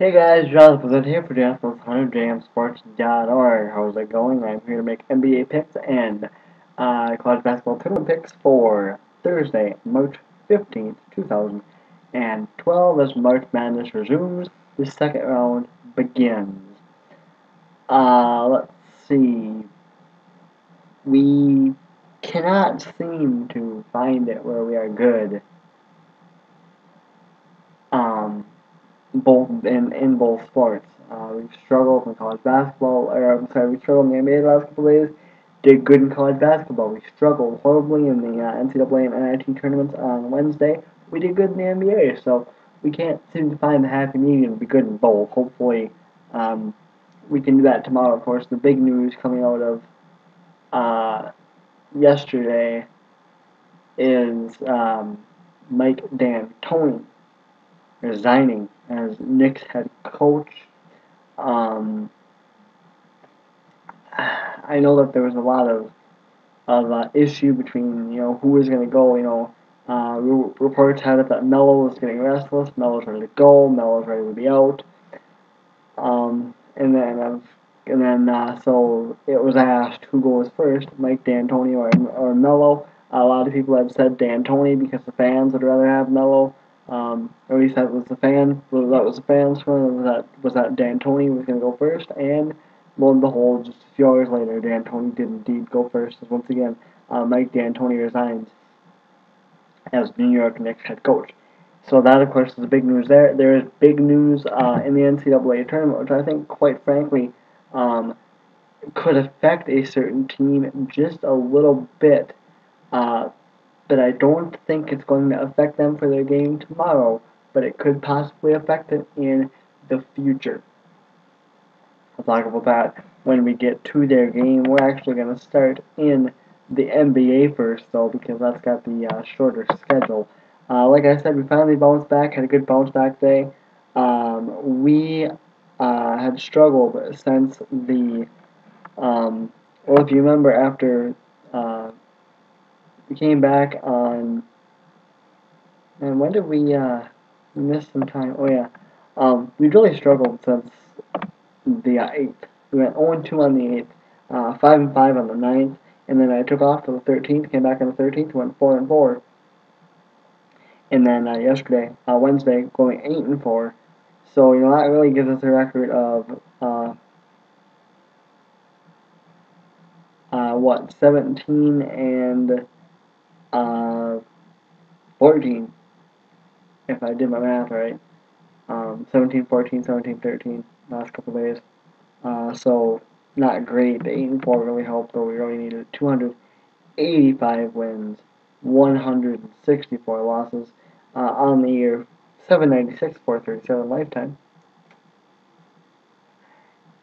Hey guys, Jonathan here for Jonathan's 100jamsports.org. How's it going? I'm here to make NBA picks and college basketball tournament picks for Thursday, March 15th, 2012, as March Madness resumes. The second round begins. Let's see. We cannot seem to find it where we are good. Both in both sports. We've struggled in college basketball, or I'm sorry, we struggled in the NBA the last couple of days. Did good in college basketball. We struggled horribly in the NCAA and NIT tournaments on Wednesday. We did good in the NBA, so we can't seem to find the happy medium to be good in both. Hopefully, we can do that tomorrow. Of course, the big news coming out of yesterday is Mike D'Antoni resigning as Knicks head coach. I know that there was a lot of issue between who was going to go. Reports had it that Melo was getting restless. Melo's ready to go. Melo's ready to be out. So it was asked who goes first, Mike D'Antoni or Melo. A lot of people had said D'Antoni because the fans would rather have Melo. Or at least that was the fans' one. Was that D'Antoni was going to go first, and lo and behold, just a few hours later, D'Antoni did indeed go first. As once again, Mike D'Antoni resigns as New York Knicks head coach. So that, of course, is the big news there. There is big news in the NCAA tournament, which I think, quite frankly, could affect a certain team just a little bit. But I don't think it's going to affect them for their game tomorrow, but it could possibly affect them in the future. I'll talk about that when we get to their game. We're actually going to start in the NBA first, though, because that's got the shorter schedule. Like I said, we finally bounced back, had a good bounce back day. We had struggled since the, well, if you remember, after we came back on, and when did we miss some time? Oh yeah, we really struggled since the 8th. We went 0-2 on the 8th, 5-5 on the 9th, and then I took off to the 13th, came back on the 13th, went 4-4. And then yesterday, Wednesday, going 8-4. So that really gives us a record of 17 and 14, if I did my math right. 17, 14, 17, 13 last couple of days. So not great. The 8-4 really helped, though. We really needed 285 wins, 164 losses on the year, 796, 437 lifetime.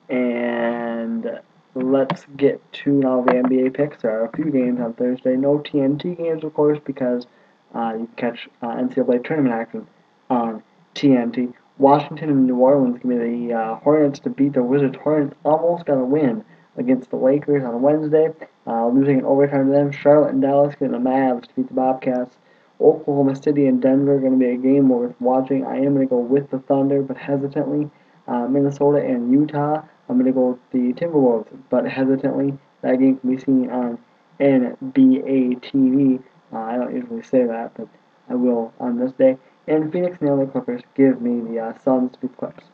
And let's get to now the NBA picks. There are a few games on Thursday. No TNT games, of course, because you can catch NCAA tournament action on TNT. Washington and New Orleans give me the Hornets to beat the Wizards. Hornets almost got a win against the Lakers on Wednesday, losing in overtime to them. Charlotte and Dallas getting the Mavs to beat the Bobcats. Oklahoma City and Denver are going to be a game worth watching. I am going to go with the Thunder, but hesitantly. Minnesota and Utah, I'm going to go with the Timberwolves, but hesitantly. That game can be seen on NBA TV. I don't usually say that, but I will on this day. And Phoenix and the LA Clippers give me the Suns to beat the Clips.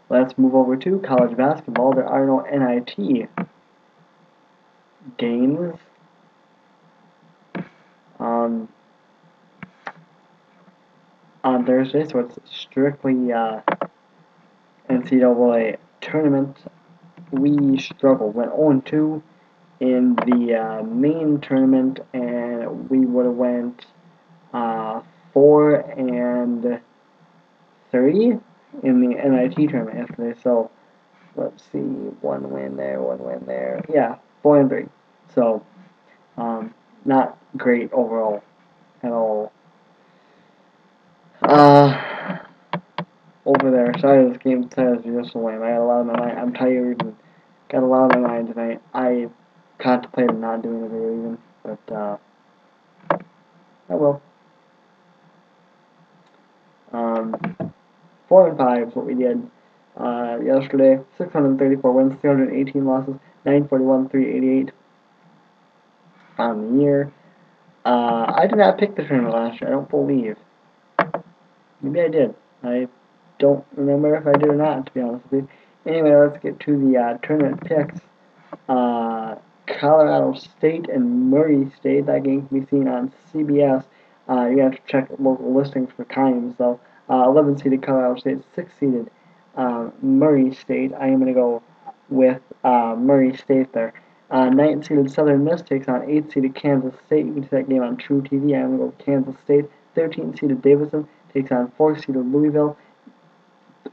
Let's move over to college basketball. There are no NIT games. On Thursday, so it's strictly NCAA tournament. We struggled. Went 0-2 in the main tournament, and we would have went 4-3 in the NIT tournament yesterday. So let's see, one win there. Yeah, 4-3. So not great overall at all. Over there. Sorry, this game says you're just lame. I got a lot on my mind. I'm tired and got a lot on my mind tonight. I contemplated not doing a video even, but I will. 4-5 is what we did yesterday. 634 wins, 318 losses, 941, 388 on the year. I did not pick the tournament last year. I don't believe. Maybe I did. I don't remember if I did or not, to be honest with you. Anyway, let's get to the tournament picks. Colorado State and Murray State. That game can be seen on CBS. You have to check local listings for times, though. 11 seeded Colorado State, 6 seeded Murray State. I am going to go with Murray State there. 9 seeded Southern Miss takes on 8 seeded Kansas State. You can see that game on True TV. I am going to go with Kansas State. 13 seeded Davidson takes on 4 seeded Louisville.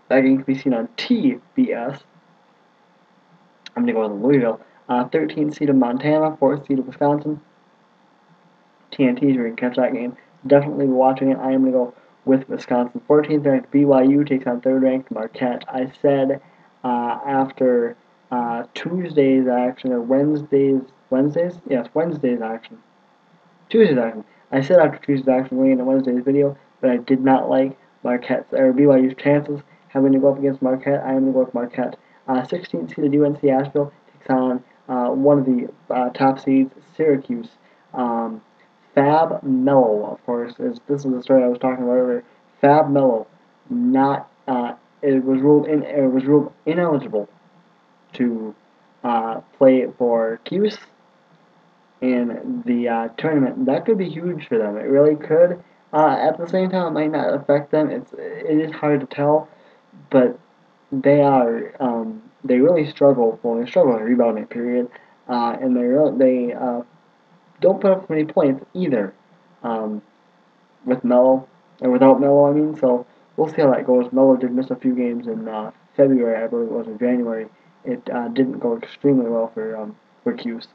That game can be seen on TBS. I'm going to go with Louisville. 13 seeded Montana, 4 seeded Wisconsin. TNT is where you can catch that game. Definitely be watching it. I am going to go with Wisconsin. 14th ranked BYU takes on 3rd ranked Marquette. I said after Tuesday's action, or Wednesday's action. Tuesday's action. I said after Tuesday's action going into Wednesday's video that I did not like Marquette's or BYU's chances having to go up against Marquette. I am going to go with Marquette. 16th seeded UNC Asheville takes on one of the top seeds, Syracuse. Fab Melo, of course, this is the story I was talking about earlier. Fab Melo, not it was ruled ineligible to play for Cuse in the tournament. That could be huge for them. It really could. At the same time, it might not affect them. It is hard to tell, but they really struggle. Well, they struggle in the rebounding period, and they don't put up many points either. With Melo, or without Melo, I mean. So we'll see how that goes. Melo did miss a few games in February, I believe it was, or January. It didn't go extremely well for Cuse.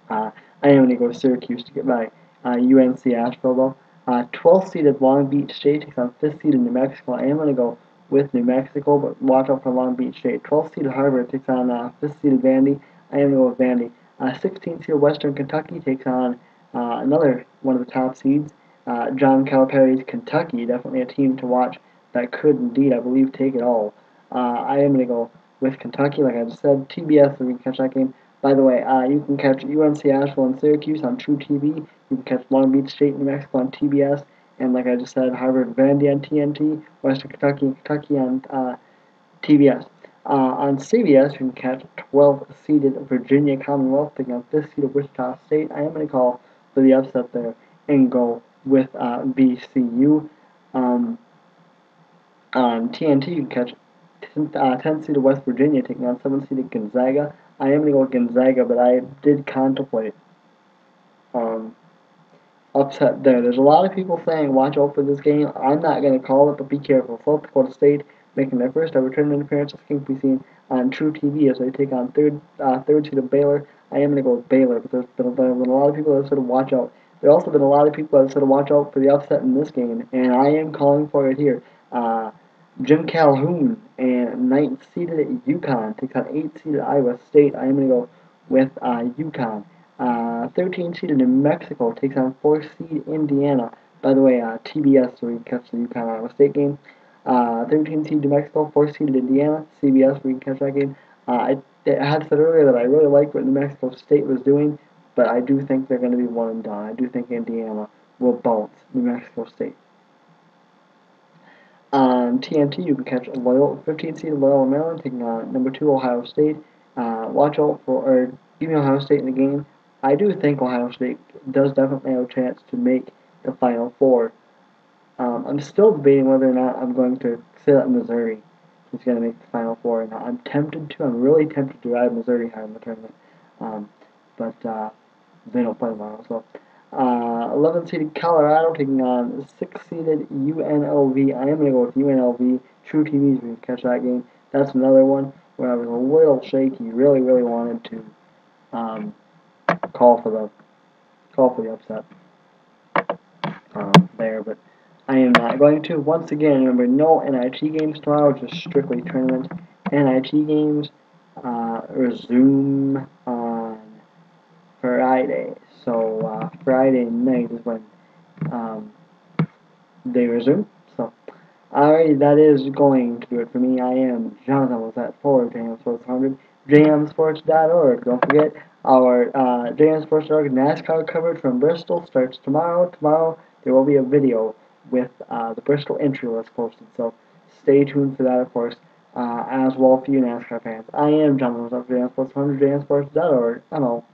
I am going to go Syracuse to get my UNC Asheville, though. 12th seeded Long Beach State takes on 5th seeded New Mexico. I am going to go with New Mexico, but watch out for Long Beach State. 12th seeded Harvard takes on 5th seeded Vandy. I am going to go with Vandy. 16th seeded Western Kentucky takes on another one of the top seeds, John Calipari's Kentucky. Definitely a team to watch that could indeed, I believe, take it all. I am going to go with Kentucky, like I just said. TBS, so we can catch that game. By the way, you can catch UNC Asheville and Syracuse on True TV. You can catch Long Beach State, New Mexico on TBS. And like I just said, Harvard, Vandy on TNT, Western Kentucky, and Kentucky on TBS. On CBS, you can catch 12th seeded Virginia Commonwealth taking on 5th seeded Wichita State. I am going to call for the upset there and go with VCU. On TNT, you can catch 10th seeded West Virginia taking on 7th seeded Gonzaga. I am going to go with Gonzaga, but I did contemplate upset there. There's a lot of people saying watch out for this game. I'm not going to call it, but be careful. South Dakota State making their first ever tournament appearance. This can be seen on True TV as they take on third seeded Baylor. I am going to go with Baylor, but there's been a lot of people that have said watch out. There have also been a lot of people that have said watch out for the upset in this game, and I am calling for it here. Jim Calhoun and 9th seeded UConn takes on 8th seeded Iowa State. I am going to go with UConn. 13 seeded New Mexico takes on 4th seed Indiana. By the way, TBS, so we can catch the UConn Iowa State game. 13 seed New Mexico, 4th seed Indiana. CBS, we can catch that game. I had said earlier that I really liked what New Mexico State was doing, but I do think they're going to be one and done. I do think Indiana will bounce New Mexico State. On TNT, you can catch 15 seed Loyola Maryland taking on number 2 Ohio State. Watch out for, give me Ohio State in the game. I do think Ohio State does definitely have a chance to make the Final Four. I'm still debating whether or not I'm going to say that Missouri is going to make the Final Four or not. I'm tempted to. I'm really tempted to ride Missouri high in the tournament. But they don't play tomorrow. So 11 seeded Colorado taking on 6 seeded UNLV. I am going to go with UNLV. True TVs, we can catch that game. That's another one where I was a little shaky. Really, really wanted to call for the upset there, but I am not going to. Once again, remember, no NIT games tomorrow, just strictly tournament. NIT games resume on Friday. So Friday night is when they resume. So Alright, that is going to do it for me. I am Jonathan was at for JM Sports 100, jmsports.org. Don't forget our jmsports.org NASCAR coverage from Bristol starts tomorrow. Tomorrow there will be a video with the Bristol entry list posted, so stay tuned for that, of course, as well for you NASCAR fans. I am Jonathan was at JM Sports 100, jmsports.org. I'm out.